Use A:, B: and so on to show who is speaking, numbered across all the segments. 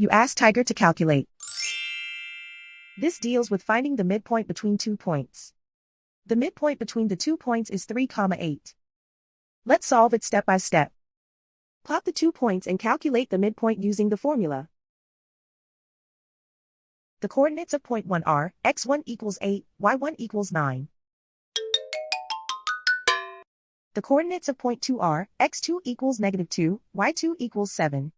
A: You ask Tiger to calculate. This deals with finding the midpoint between 2 points. The midpoint between the 2 points is 3, 8. Let's solve it step by step. Plot the 2 points and calculate the midpoint using the formula. The coordinates of point 1 are x1 equals 8, y1 equals 9. The coordinates of point 2 are x2 equals -2, y2 equals 7.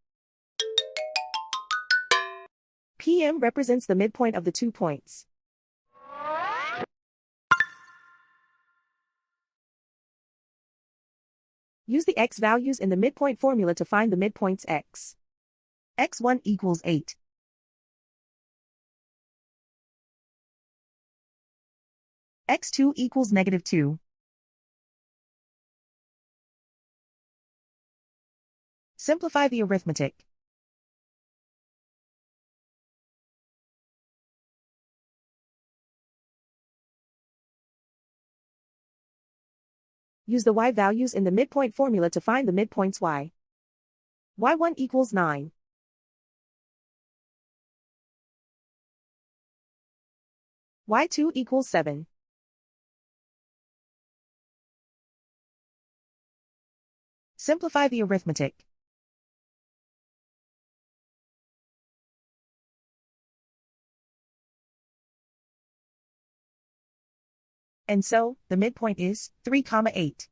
A: PM represents the midpoint of the 2 points. Use the x values in the midpoint formula to find the midpoints x. x1 equals 8. x2 equals -2. Simplify the arithmetic. Use the y values in the midpoint formula to find the midpoints y. y1 equals 9. y2 equals 7. Simplify the arithmetic. And so, the midpoint is 3, 8.